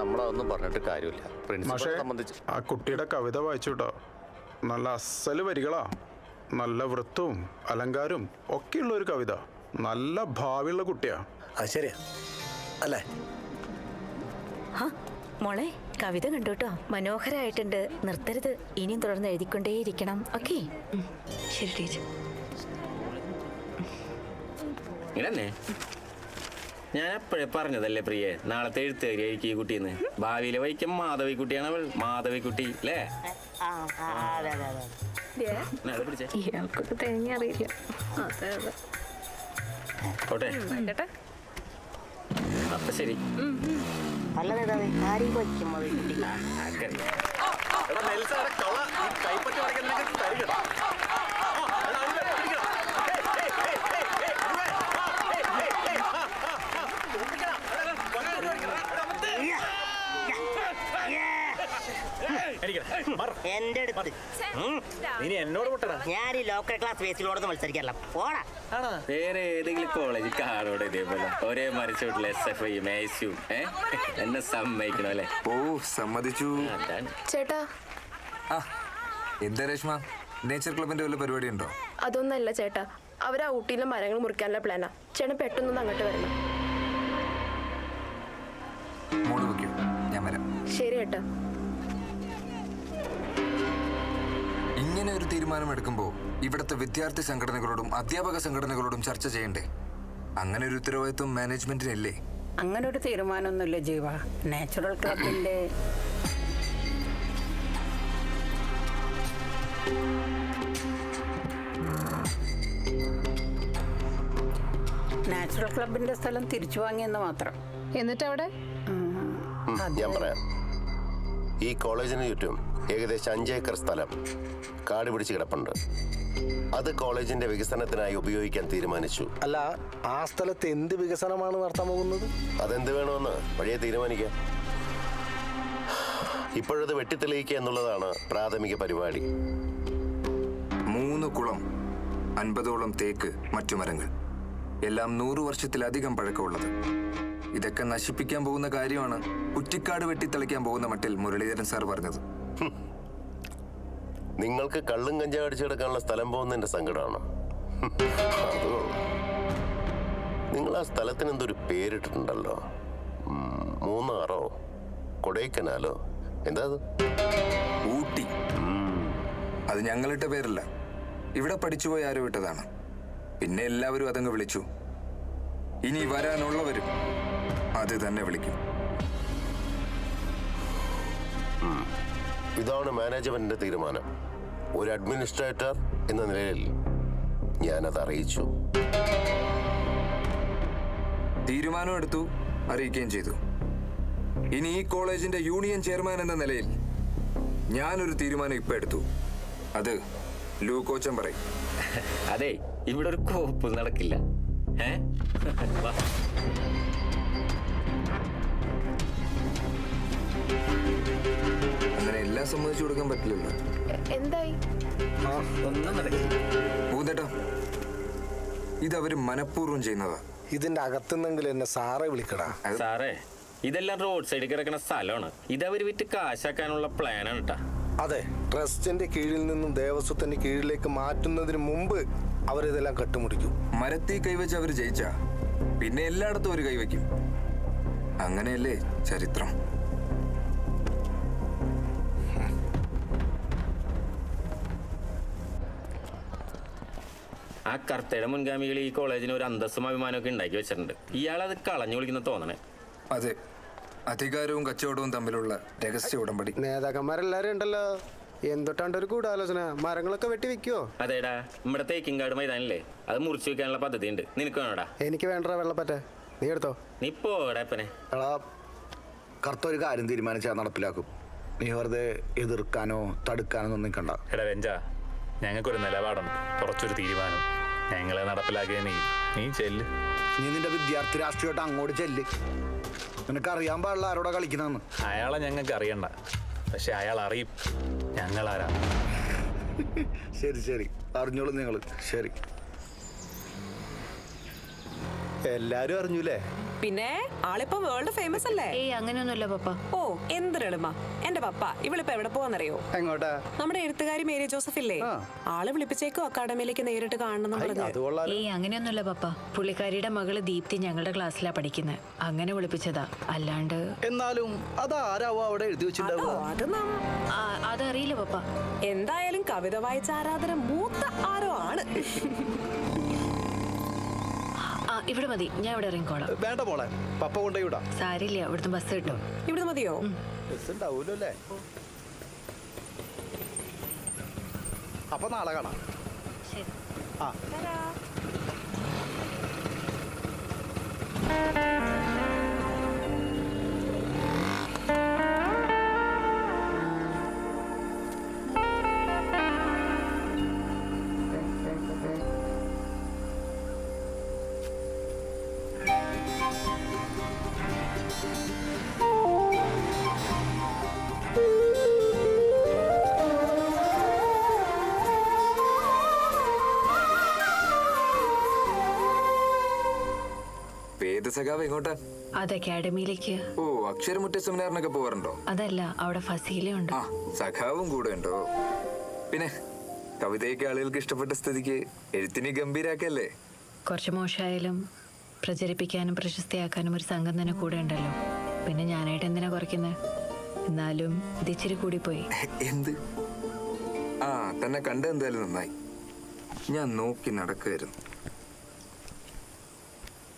നമ്മളതൊന്നും പറഞ്ഞിട്ട് കാര്യമില്ല. പ്രിൻസിപ്പലിനെ സംബന്ധിച്ച് ആ കുട്ടിയുടെ കവിത വായിച്ചുട്ടോ. നല്ല അസല് വരികളാ, നല്ല വൃത്തവും അലങ്കാരവും ഒക്കെയുള്ള ഒരു കവിത. നല്ല ഭാവിയുള്ള കുട്ടിയാ. അത് ശരിയാ അല്ലേ? മോളെ കവിത കണ്ടു കേട്ടോ, മനോഹരായിട്ടുണ്ട്. നിർത്തരുത്, ഇനിയും തുടർന്ന് എഴുതിക്കൊണ്ടേയിരിക്കണം. ഓക്കെ ശരി ടീച്ചർ. ഇടന്നെ ഞാൻ എപ്പോഴേ പറഞ്ഞതല്ലേ പ്രിയേ, നാളത്തെ എഴുത്തുകാരിയായിരിക്കും ഈ കുട്ടിന്ന്. ഭാവിയിലെ വൈക്കം മാധവിക്കുട്ടിയാണ് അവൾ. മാധവിക്കുട്ടി അല്ലേ? ഇയാൾക്കൊക്കെ തേങ്ങ അറിയില്ല. ഓട്ടെ അപ്പൊ ശരി. എന്റെ അടുത്ത് എന്നോട് പൊട്ടടാ. ഞാൻ ഈ ലോക്കൽ ക്ലാസ് വേസ്റ്റിലോടൊന്ന് മത്സരിക്കാറില്ല. പോടാ. വേറെ ഏതെങ്കിലും കോളേജ് കാണോടെ ഇതേപോലെ ഒരേ മരിച്ചോട്ടില്ല SFI മേശും എന്നെ സമ്മതിക്കണോ അല്ലേ? ഓ സമ്മതിച്ചു ചേട്ടാ. എന്താ രേഷ്മ, നേച്ചർ ക്ലബിന്റെ വല്ല പരിപാടി ഉണ്ടോ? അതൊന്നല്ല ചേട്ടാ, അവരാ ഊട്ടിയിലെ മരങ്ങൾ മുറിക്കാനുള്ള പ്ലാനാ. ചേട്ടൻ പെട്ടെന്നൊന്ന് അങ്ങോട്ട് വരണം. മോള് വെക്കൂ, ഞാൻ വരാം. ശരി ചേട്ടാ. ഇങ്ങനെ ഒരു തീരുമാനം എടുക്കുമ്പോൾ ഇവിടുത്തെ വിദ്യാർത്ഥി സംഘടനകളോടും അധ്യാപക സംഘടനകളോടും ചർച്ച ചെയ്യണ്ടേ? അങ്ങനെ ഒരു ഉത്തരവാദിത്വം മാനേജ്മെന്റിനില്ലേ? അങ്ങനെ ഒരു തീരുമാനമൊന്നുമില്ല ജീവ. നാച്ചുറൽ ക്ലബിന്റെ സ്ഥലം തിരിച്ചു വാങ്ങിയെന്ന് മാത്രം. എന്നിട്ട് അവിടെ ഞാൻ പറയാം. ഈ കോളേജിന് ചുറ്റും ഏകദേശം 5 ഏക്കർ സ്ഥലം കാട് പിടിച്ച് കിടപ്പുണ്ട്. അത് കോളേജിന്റെ വികസനത്തിനായി ഉപയോഗിക്കാൻ തീരുമാനിച്ചു. അല്ല, ആ സ്ഥലത്ത് എന്ത് വികസനമാണ് നടത്താൻ പോകുന്നത്? അതെന്ത് വേണമെന്ന് വഴിയെ തീരുമാനിക്കാം. ഇപ്പോഴത് വെട്ടിത്തെളിയിക്കുക എന്നുള്ളതാണ് പ്രാഥമിക പരിപാടി. 3 കുളം, 50ഓളം തേക്ക്, മറ്റു മരങ്ങൾ, എല്ലാം 100 വർഷത്തിലധികം പഴക്കമുള്ളത്. ഇതൊക്കെ നശിപ്പിക്കാൻ പോകുന്ന കാര്യമാണ് കുറ്റിക്കാട് വെട്ടിത്തെളിക്കാൻ പോകുന്ന മട്ടിൽ മുരളീധരൻ സാർ പറഞ്ഞത്. നിങ്ങൾക്ക് കള്ളും കഞ്ചാവ് അടിച്ചു കിടക്കാനുള്ള സ്ഥലം പോകുന്നതിന്റെ സങ്കടമാണ്. നിങ്ങൾ ആ സ്ഥലത്തിന് എന്തൊരു പേരിട്ടിട്ടുണ്ടല്ലോ, മൂന്നാറോ കൊടൈക്കനാലോ, എന്താ അത്? ഊട്ടി. അത് ഞങ്ങളിട്ട പേരല്ല, ഇവിടെ പഠിച്ചുപോയി ആരോ ഇട്ടതാണ്. പിന്നെ എല്ലാവരും അതങ്ങ് വിളിച്ചു. ഇനി വരാനുള്ളവരും അത് തന്നെ വിളിക്കും. ഇതാണ് മാനേജ്മെന്റിന്റെ തീരുമാനം. ഒരു അഡ്മിനിസ്ട്രേറ്റർ എന്ന നിലയിൽ ഞാനത് അറിയിച്ചു. തീരുമാനം എടുത്തു, അറിയിക്കുകയും ചെയ്തു. ഇനി ഈ കോളേജിന്റെ യൂണിയൻ ചെയർമാൻ എന്ന നിലയിൽ ഞാനൊരു തീരുമാനം ഇപ്പൊ എടുത്തു. അത് ലൂക്കോച്ചൻ പറയും. അതെ, ഇവിടെ ഒരു കോപ്പ് നടക്കില്ല. അങ്ങനെ എല്ലാം സമ്മതിച്ചു കൊടുക്കാൻ പറ്റില്ലല്ലോ. എന്തായി? പൂന്തേട്ടാ, ഇതവര് മനഃപൂർവ്വം ചെയ്യുന്നതാ. ഇതിന്റെ അകത്തുനിന്നെങ്കിലും എന്നെ സാറെ വിളിക്കടാ. സാറേ, ഇതെല്ലാം റോഡ് സൈഡിൽ കിടക്കുന്ന സ്ഥലമാണ്. ഇതവര് വിറ്റ് കാശാക്കാനുള്ള പ്ലാനാണ് കേട്ടാ. അതെ, ട്രസ്റ്റിന്റെ കീഴിൽ നിന്നും ദേവസ്വത്തിന്റെ കീഴിലേക്ക് മാറ്റുന്നതിന് മുമ്പ് അവരിതെല്ലാം കെട്ടുമുടിക്കും. മരത്തിൽ കൈവച്ച് അവര് ജയിച്ച പിന്നെ എല്ലായിടത്തും ഒരു കൈവയ്ക്കും. അങ്ങനെയല്ലേ ചരിത്രം. ആ കർത്തയുടെ മുൻഗാമികൾ ഈ കോളേജിന് ഒരു അന്തസ്സും അഭിമാനമൊക്കെ ഉണ്ടാക്കി വെച്ചിട്ടുണ്ട്. ഇയാളത് കളഞ്ഞു വിളിക്കുന്ന തോന്നണേ. അതെ, അധികാരവും കച്ചവടവും തമ്മിലുള്ള രഹസ്യ ഉടമ്പടി. നേതാക്കന്മാരെല്ലാരും ഉണ്ടല്ലോ, എന്തൊട്ടാണ്ട് ഒരു ഗൂഢാലോചന. മരങ്ങളൊക്കെ വെട്ടി വെക്കുവോ? അതേടാ, നമ്മുടെ തേക്കിൻകാട് മൈതാനില്ലേ, അത് മുറിച്ചു വെക്കാനുള്ള പദ്ധതി ഉണ്ട്. നിനക്ക് വേണോടാ? എനിക്ക് വേണ്ട വെള്ളപ്പറ്റ, നീ എടുത്തോ. നീ പോടാപ്പനെ. കറുത്തൊരു കാര്യം തീരുമാനിച്ചാൽ നടപ്പിലാക്കും. നീ വെറുതെ എതിർക്കാനോ തടുക്കാനോ ഒന്നും നിൽക്കണ്ട. എടാ രഞ്ജ, ഞങ്ങൾക്കൊരു നിലപാടുണ്ട്, കുറച്ചൊരു തീരുമാനം. ഞങ്ങളെ നടപ്പിലാക്കിയ നീ ചെല്ല്. നീ നിന്റെ വിദ്യാർത്ഥി രാഷ്ട്രീയമായിട്ട് അങ്ങോട്ട് ചെല്ല്. നിനക്കറിയാൻ പാടില്ല ആരോടാ കളിക്കുന്നതെന്ന്. അയാളെ ഞങ്ങൾക്ക് അറിയണ്ട, പക്ഷെ അയാൾ അറിയും ഞങ്ങളാരാ. ശരി ശരി, അറിഞ്ഞോളൂ നിങ്ങൾ. ശരി, എല്ലാരും അറിഞ്ഞൂലേ? പിന്നെ ആളിപ്പോ വേൾഡ് ഫേമസ് അല്ലേ? ഏയ് അങ്ങനെയൊന്നുമില്ല പപ്പ. ഓ എന്തൊരെളുമ. എന്റെ പപ്പ ഇവളിപ്പോ എവിടെ പോവാന്നറിയോ? എങ്ങോട്ടാ? നമ്മുടെ എഴുത്തുകാരി മേരി ജോസഫ് ഇല്ലേ, ആള് വിളിപ്പിച്ചേക്കോ അക്കാഡമിയിലേക്ക് നേരിട്ട് കാണണം പറഞ്ഞു. ഏയ് അങ്ങനെയൊന്നുമില്ല പപ്പ. പുള്ളിക്കാരിയുടെ മകള് ദീപ്തി ഞങ്ങളുടെ ക്ലാസ്സിലാ പഠിക്കുന്നത്. അങ്ങനെ വിളിപ്പിച്ചതാ. അല്ലാണ്ട് എന്നാലും അതാരാവോ അവിടെ എഴുതി വെച്ചിട്ടുണ്ടാവുക? അതറിയില്ല പപ്പ. എന്തായാലും കവിത വായിച്ച ആരാധന മൂത്ത ആരോ ആണ്. ഇവിടെ മതി, ഞാൻ ഇവിടെ ഇറങ്ങിക്കോളാം. വേണ്ട മോളെ, പപ്പ കൊണ്ടുപോയി വിടാം. സാരില്ല, ഇവിടുന്ന് ബസ് കിട്ടും. ഇവിടുന്ന് മതിയോ? ബസ് ഉണ്ടാവൂലോ അല്ലേ? അപ്പൊ നാളെ കാണാം. ശരി. ആ സഖാവ് എങ്ങോട്ടാ? അത് അക്കാഡമിയിലേക്ക്. ഓ, അക്ഷരമുറ്റ സെമിനാറിനൊക്കെ പോവാറുണ്ടോ? അതല്ല, അവിടെ ഫസീലയുണ്ട്. ആ, സഖാവും കൂടെ ഉണ്ടോ? പിന്നെ കവിതയൊക്കെ ആളുകൾക്ക് ഇഷ്ടപ്പെട്ട സ്ഥിതിക്ക് എഴുത്തിനെ ഗംഭീരാക്കല്ലേ? കുറച്ച് മോശമായാലും പ്രചരിപ്പിക്കാനും പ്രശസ്തിയാക്കാനും ഒരു സംഘം തന്നെ കൂടെ ഉണ്ടല്ലോ. പിന്നെ ഞാനായിട്ട് എന്തിനാ കുറയ്ക്കുന്നത്? എന്നാലും ഇതിച്ചിരി കൂടിപ്പോയി. എന്ത്? ആ, തന്നെ കണ്ട എന്തായാലും നന്നായി. ഞാൻ നോക്കി നടക്കുകയായിരുന്നു.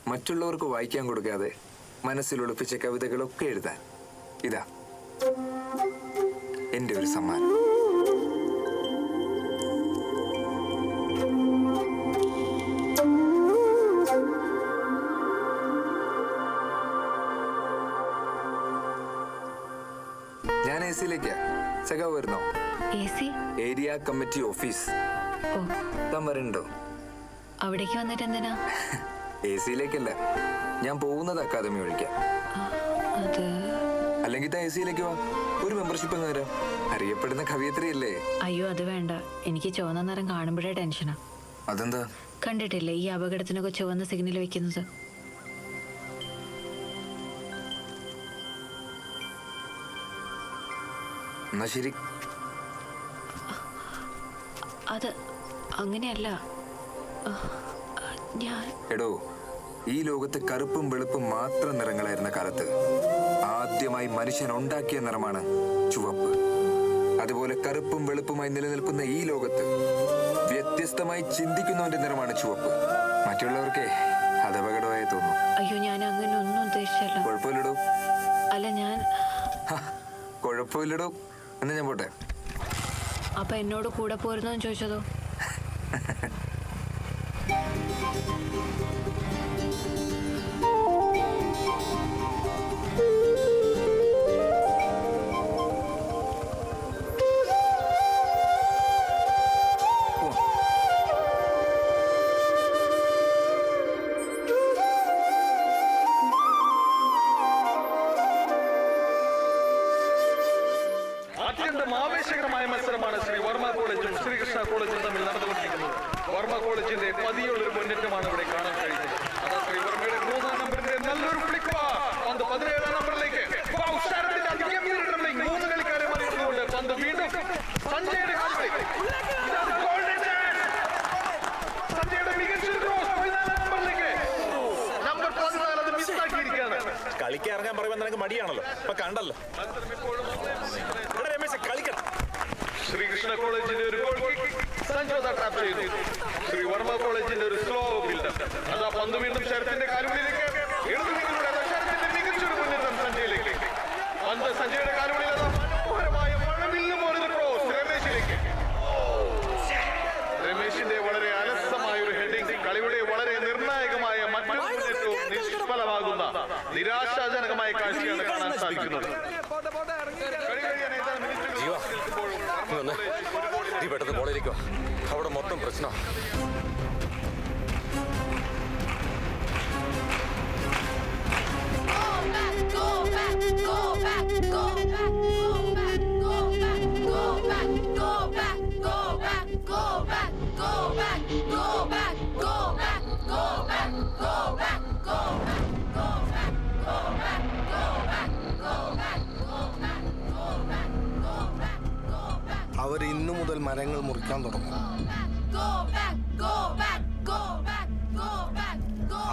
മറ്റുള്ളവർക്ക് വായിക്കാൻ കൊടുക്കാതെ മനസ്സിൽ ഒളിപ്പിച്ച കവിതകളൊക്കെ എഴുതാൻ ഇതാ എൻ്റെ ഒരു സമ്മാനം. ഞാൻ എ സിയിലേക്കാ. സഖാവ് വരുന്നോ? Area committee office. താൻ വരണ്ടോ? അവിടേക്ക് വന്നിട്ട് എന്തിനാ? എ സിയിലേക്കല്ല, ഞാൻ പോകുന്നത് അക്കാദമി വിളിക്കാം. അല്ലെങ്കിൽ താൻ എ സിയിലേക്ക് വാ, ഒരു മെമ്പർഷിപ്പ് അങ്ങ് തരാം. അറിയപ്പെടുന്ന കവിയത്രിയല്ലേ? അയ്യോ അത് വേണ്ട, എനിക്ക് ചുവന്ന നിറം കാണുമ്പോഴേ ടെൻഷനാ. അതെന്താ? കണ്ടിട്ടില്ലേ ഈ അപകടത്തിനൊക്കെ ചുവന്ന സിഗ്നൽ വെക്കുന്നത്? എന്നാ ശരി. അത് അങ്ങനെയല്ല. എടോ, ഈ ലോകത്ത് കറുപ്പും വെളുപ്പും മാത്രം നിറങ്ങളായിരുന്ന കാലത്ത് ആദ്യമായി മനുഷ്യൻ ഉണ്ടാക്കിയ നിറമാണ് ചുവപ്പ്. അതുപോലെ കറുപ്പും വെളുപ്പുമായി നിലനിൽക്കുന്ന ഈ ലോകത്ത് വ്യത്യസ്തമായി ചിന്തിക്കുന്നവന്റെ നിറമാണ് ചുവപ്പ്. മറ്റുള്ളവർക്ക് അത് അപകടമായി തോന്നും. അയ്യോ, ഞാൻ അങ്ങനെ ഒന്നും ഉദ്ദേശിച്ചല്ല. കുഴപ്പമില്ലടോ. അല്ല, ഞാൻ കുഴപ്പമില്ലടോ. എന്നാ ഞാൻ പോട്ടെ. അപ്പൊ എന്നോട് കൂടെ പോരുന്നോ ചോദിച്ചതോ? അത്യന്തം ആവേശകരമായ മത്സരമാണ് ശ്രീ വർമ്മ കോളേജും ശ്രീകൃഷ്ണ കോളേജും തമ്മിൽ നടന്നുകൊണ്ടിരിക്കുന്നത്. വർമ്മ കോളേജിന്റെ പതിയുള്ളൊരു മുന്നേറ്റമാണ് ഇവിടെ കാണാൻ കഴിയുന്നത്. അത് ശ്രീ വർമ്മയുടെ 3-ാം നമ്പറിന്റെ നല്ലൊരു ഫ്ലിക്ക് പന്ത് 17-ാം നമ്പറിലേക്ക്. 3 കളിക്കാരെ മറികടന്നുകൊണ്ട് പന്ത് വീണ്ടും സഞ്ജയുടെ കാലിലേക്ക്. സഞ്ജയുടെ മികച്ചൊരു ക്രോസ് 14-ാം നമ്പറിലേക്ക്. നമ്പർ 14 അത് മിസ്സാക്കിയിരിക്കുകയാണ്. കളിക്ക് ഇറങ്ങാൻ പറയുമ്പോൾ നിനക്ക് മടിയാണല്ലോ. ഇപ്പൊ കണ്ടല്ലോ. ശ്രീകൃഷ്ണ കോളേജിന്റെ ഒരു ഗോൾ കിക്ക് സഞ്ജോത ട്രാപ്പ് ചെയ്തു. ശ്രീ വർമ്മ കോളേജിന്റെ ഒരു സ്ലോ ബിൽഡപ്പ്. അതാ പന്ത് വീണ്ടും ശരത്തിന്റെ കാലുകളിലേക്ക്. ഇടതുവിങ്ങിലൂടെ ശരത്തിന്റെ മികച്ചൊരു മുന്നേറ്റം സഞ്ജയിലേക്ക്. പന്ത് സഞ്ജയുടെ കാലുകളിൽ അതാ മനോഹരമായ മഴവില്ല് പോലൊരു ക്രോസ് രമേശിലേക്ക്. രമേശിന്റെ വളരെ അലസമായ ഒരു ഹെഡിങ് കളിയുടെ വളരെ നിർണായകമായ മറ്റൊരു മുന്നേറ്റവും നിഷ്ഫലമാകുന്ന നിരാശാജനകമായ കാഴ്ചയാണ് കാണാൻ സാധിക്കുന്നത്. പെട്ടെന്ന് ബോളിലേക്കോ, അവിടെ മൊത്തം പ്രശ്നം. Go back. അവർ ഇന്നു മുതൽ മരങ്ങൾ മുറിക്കാൻ തുടങ്ങും.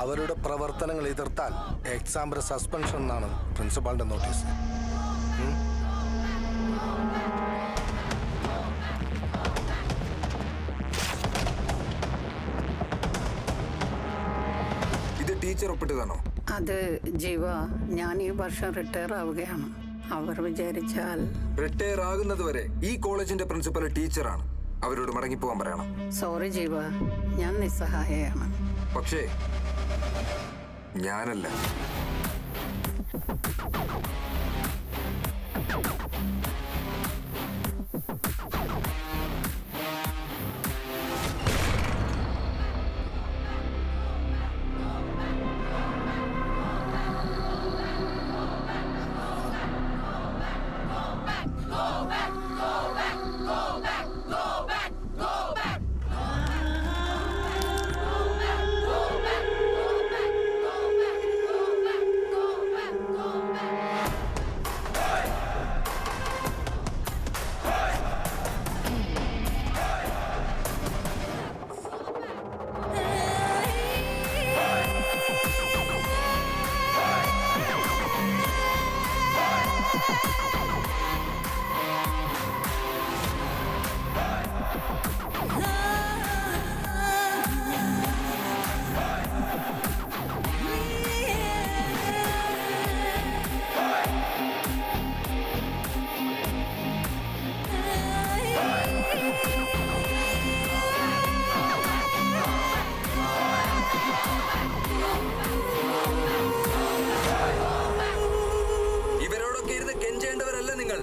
അവരുടെ പ്രവർത്തനങ്ങൾ എതിർത്താൽ എക്സാം വരെ സസ്പെൻഷൻ എന്നാണ് പ്രിൻസിപ്പാളിന്റെ നോട്ടീസ്. ഇത് ടീച്ചർ ഒപ്പിട്ടതാണോ? അത് ജീവ, ഞാൻ ഈ വർഷം റിട്ടയർ ആവുകയാണ്. അവർ വിചാരിച്ചാൽ റിട്ടയർ ആകുന്നത് വരെ ഈ കോളേജിന്റെ പ്രിൻസിപ്പൽ ടീച്ചറാണ്. അവരോട് മടങ്ങിപ്പോകാൻ പറയണം. സോറി ജീവ, ഞാൻ നിസ്സഹായയാണ്. പക്ഷേ ഞാനല്ല. ഇവരോടൊക്കെ ഇരുന്ന് കെഞ്ചേണ്ടവരല്ല നിങ്ങൾ.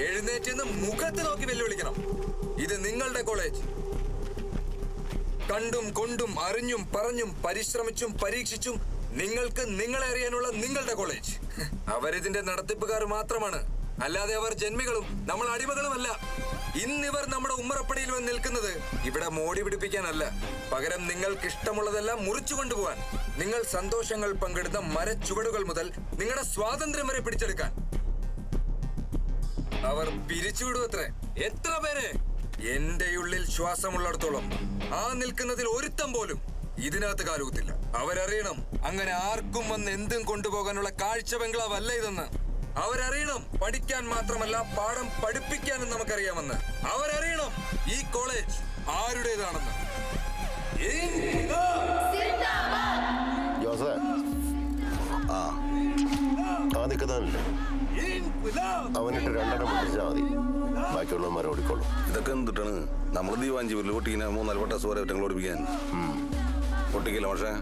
എഴുന്നേറ്റ് മുഖത്ത് നോക്കി വെല്ലുവിളിക്കണം. ഇത് നിങ്ങളുടെ കോളേജ്. കണ്ടും കൊണ്ടും അറിഞ്ഞും പറഞ്ഞും പരിശ്രമിച്ചും പരീക്ഷിച്ചും നിങ്ങൾക്ക് നിങ്ങളെ അറിയാനുള്ള നിങ്ങളുടെ കോളേജ്. അവരിതിന്റെ നടത്തിപ്പുകാർ മാത്രമാണ്, അല്ലാതെ അവർ ജന്മികളും നമ്മൾ അടിമകളുമല്ല. ഇന്നിവർ നമ്മുടെ ഉമ്മറപ്പടിയിൽ വന്ന് നിൽക്കുന്നത് ഇവിടെ മോടി പിടിപ്പിക്കാനല്ല, പകരം നിങ്ങൾക്ക് ഇഷ്ടമുള്ളതെല്ലാം മുറിച്ചു കൊണ്ടുപോകാൻ, നിങ്ങൾ സന്തോഷങ്ങൾ പങ്കിടുന്ന മരച്ചുവടുകൾ മുതൽ നിങ്ങളുടെ സ്വാതന്ത്ര്യം വരെ പിടിച്ചെടുക്കാൻ. അവർ പിരിച്ചുവിടുവത്രേ. എത്ര പേരെ? എന്റെ ഉള്ളിൽ ശ്വാസമുള്ളിടത്തോളം ആ നിൽക്കുന്നതിൽ ഒരുത്തം പോലും ഇതിനകത്ത് കാലുകുത്തില്ല. അവരറിയണം അങ്ങനെ ആർക്കും വന്ന് എന്തും കൊണ്ടുപോകാനുള്ള കാഴ്ച ബംഗ്ലാവല്ല ഇതെന്ന്. അവരറിയണം പഠിക്കാൻ മാത്രമല്ല പാഠം പഠിപ്പിക്കാനും നമുക്കറിയാമെന്ന്. അവരറിയണം ഈ കോളേജ് ആരുടേതാണെന്ന്. ജോസേ, ആ നിൽക്കുന്നതല്ലേ, അവനിട്ട് രണ്ടെണ്ണം പൊട്ടിച്ചാൽ മതി, ബാക്കിയുള്ളവന്മാരെ ഓടിക്കോളും. ഇതൊക്കെ എന്തിട്ടാണ് നമ്മൾ ദീവാഞ്ചി പൊട്ടിക്കുന്ന 3-4 പട്ടാസ് വരെ ഒറ്റങ്ങൾ ഓടിപ്പിക്കാൻ പൊട്ടിക്കില്ല പക്ഷേ.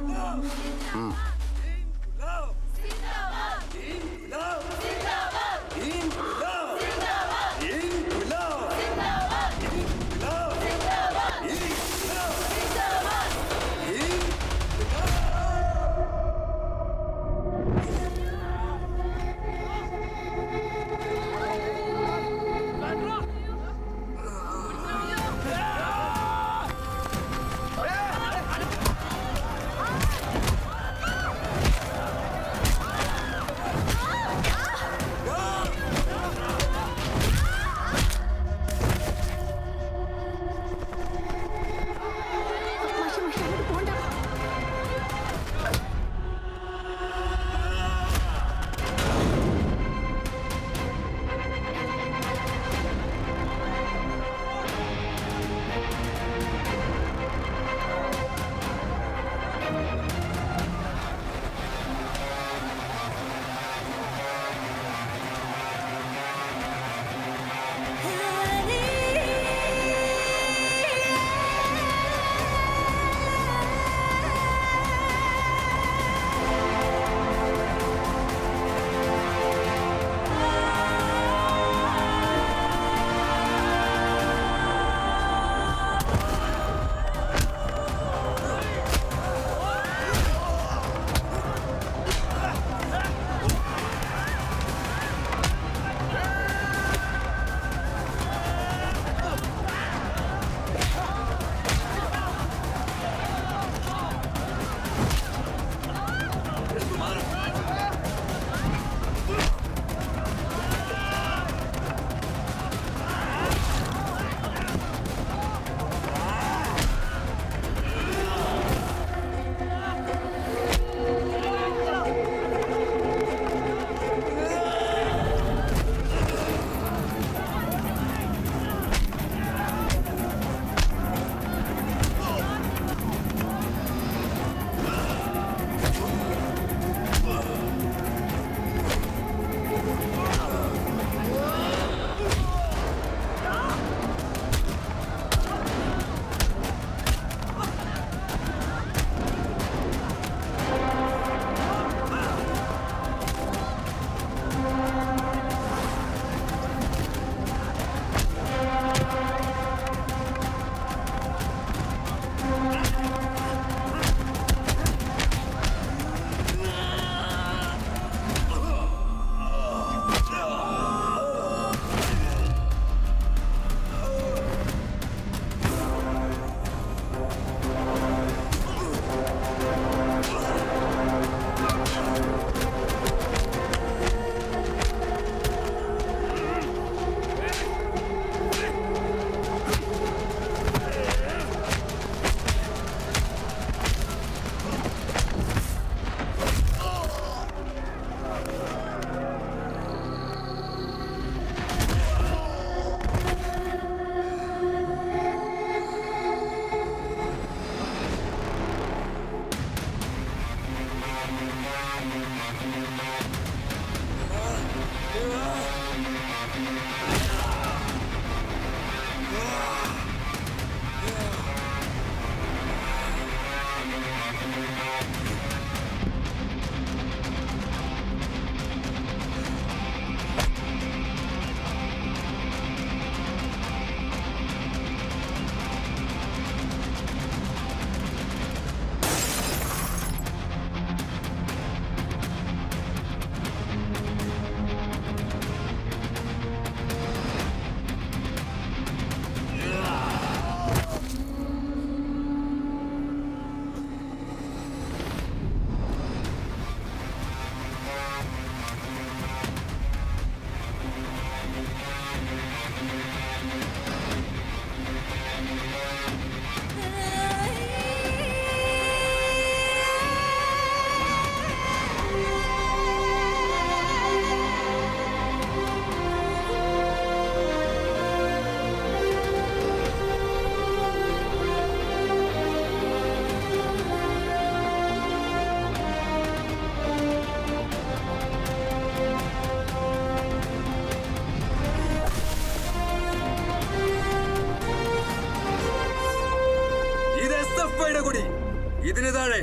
ഇതിന് താഴെ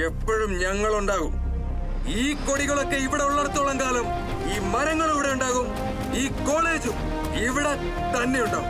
എപ്പോഴും ഞങ്ങളുണ്ടാകും. ഈ കൊടികളൊക്കെ ഇവിടെ ഉള്ളിടത്തോളം കാലം ഈ മരങ്ങളും ഇവിടെ ഉണ്ടാകും, ഈ കോളേജും ഇവിടെ തന്നെ ഉണ്ടാവും.